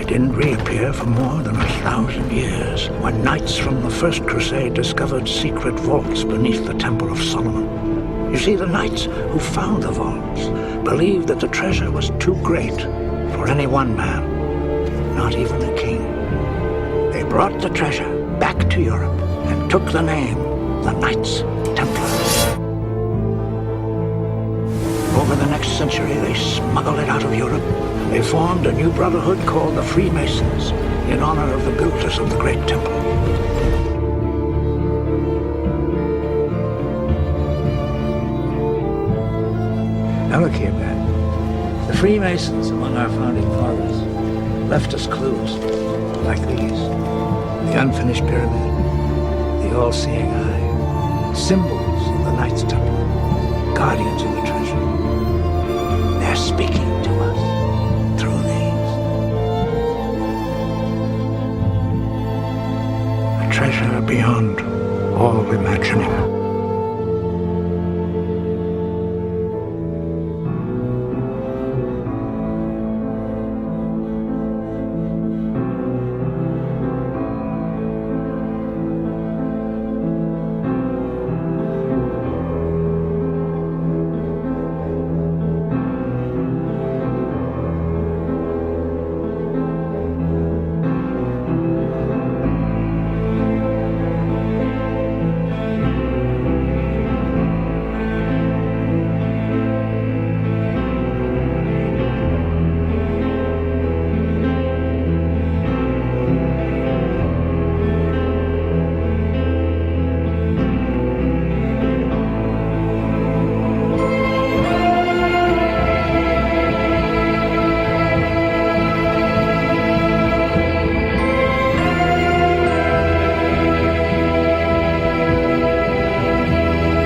didn't reappear for more than 1,000 years, when knights from the First Crusade discovered secret vaults beneath the Temple of Solomon. You see, the knights who found the vaults believed that the treasure was too great for any one man, not even a king. They brought the treasure back to Europe and took the name the Knights Templar. Over the next century, they smuggled it out of Europe. They formed a new brotherhood called the Freemasons in honor of the builders of the Great Temple. Now look here, man. The Freemasons among our founding fathers left us clues like these. The unfinished pyramid, the all-seeing eye, symbols of the Knights Templar, guardians of the treasure. They're speaking to us through these. A treasure beyond all imagining.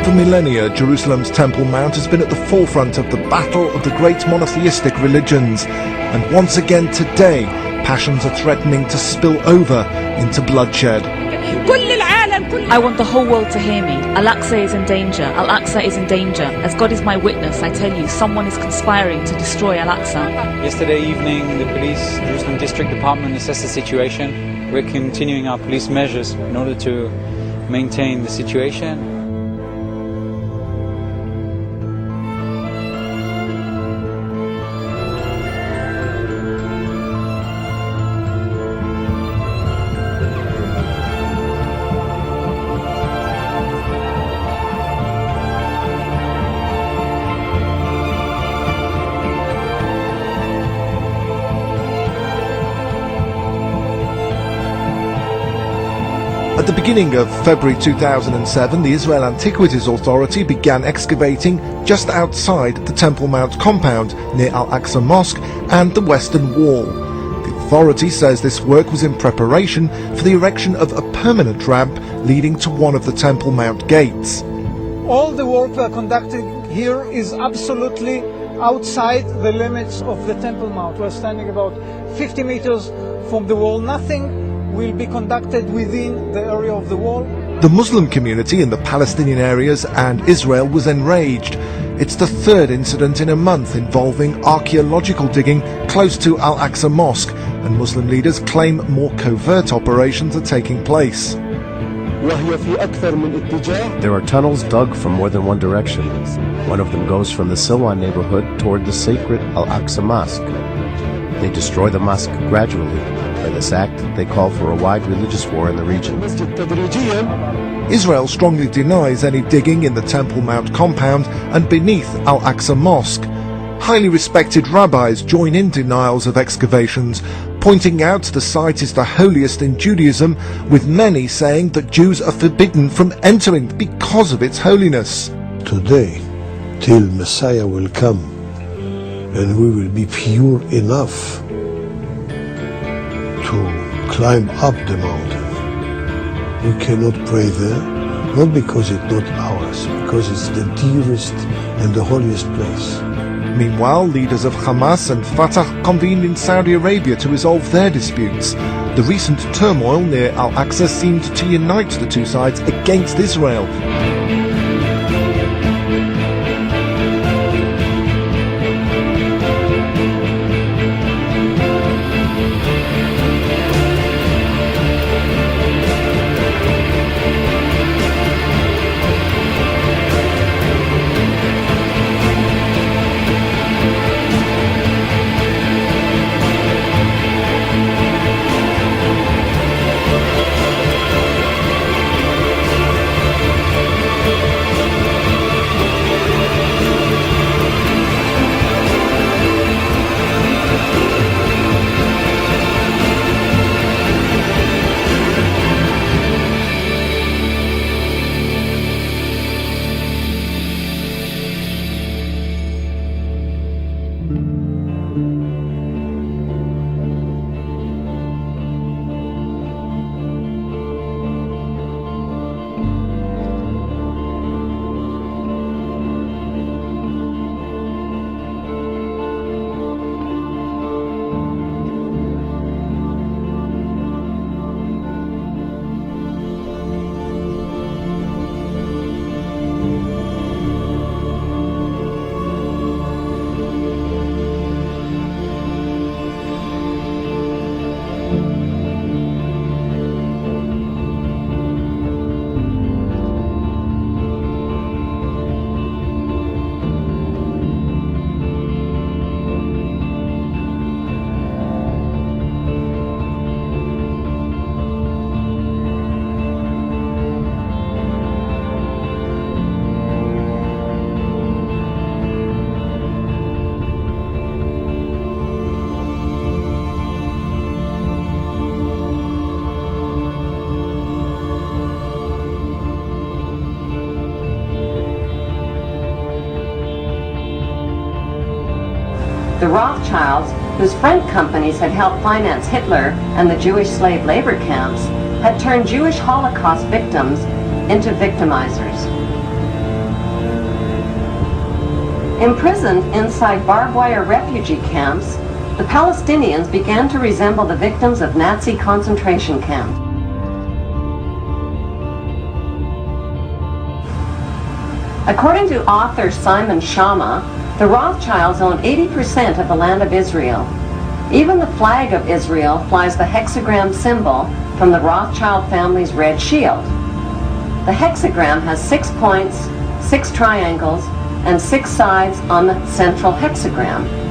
For millennia, Jerusalem's Temple Mount has been at the forefront of the battle of the great monotheistic religions. And once again today, passions are threatening to spill over into bloodshed. I want the whole world to hear me. Al-Aqsa is in danger. Al-Aqsa is in danger. As God is my witness, I tell you, someone is conspiring to destroy Al-Aqsa. Yesterday evening, the police, Jerusalem District Department assessed the situation. We're continuing our police measures in order to maintain the situation. At the beginning of February 2007, the Israel Antiquities Authority began excavating just outside the Temple Mount compound near Al-Aqsa Mosque and the Western Wall. The authority says this work was in preparation for the erection of a permanent ramp leading to one of the Temple Mount gates. All the work we are conducting here is absolutely outside the limits of the Temple Mount. We're standing about 50 meters from the wall. Nothing will be conducted within the area of the wall. The Muslim community in the Palestinian areas and Israel was enraged. It's the third incident in a month involving archaeological digging close to Al-Aqsa Mosque, and Muslim leaders claim more covert operations are taking place. There are tunnels dug from more than one direction. One of them goes from the Silwan neighborhood toward the sacred Al-Aqsa Mosque. They destroy the mosque gradually. By this act, they call for a wide religious war in the region. Israel strongly denies any digging in the Temple Mount compound and beneath Al-Aqsa Mosque. Highly respected rabbis join in denials of excavations, pointing out the site is the holiest in Judaism, with many saying that Jews are forbidden from entering because of its holiness. Today, till Messiah will come, and we will be pure enough to climb up the mountain. We cannot pray there, not because it's not ours, because it's the dearest and the holiest place. Meanwhile, leaders of Hamas and Fatah convened in Saudi Arabia to resolve their disputes. The recent turmoil near Al-Aqsa seemed to unite the two sides against Israel. The Rothschilds, whose front companies had helped finance Hitler and the Jewish slave labor camps, had turned Jewish Holocaust victims into victimizers. Imprisoned inside barbed wire refugee camps, the Palestinians began to resemble the victims of Nazi concentration camps. According to author Simon Schama, the Rothschilds own 80% of the land of Israel. Even the flag of Israel flies the hexagram symbol from the Rothschild family's red shield. The hexagram has 6 points, 6 triangles, and 6 sides on the central hexagram.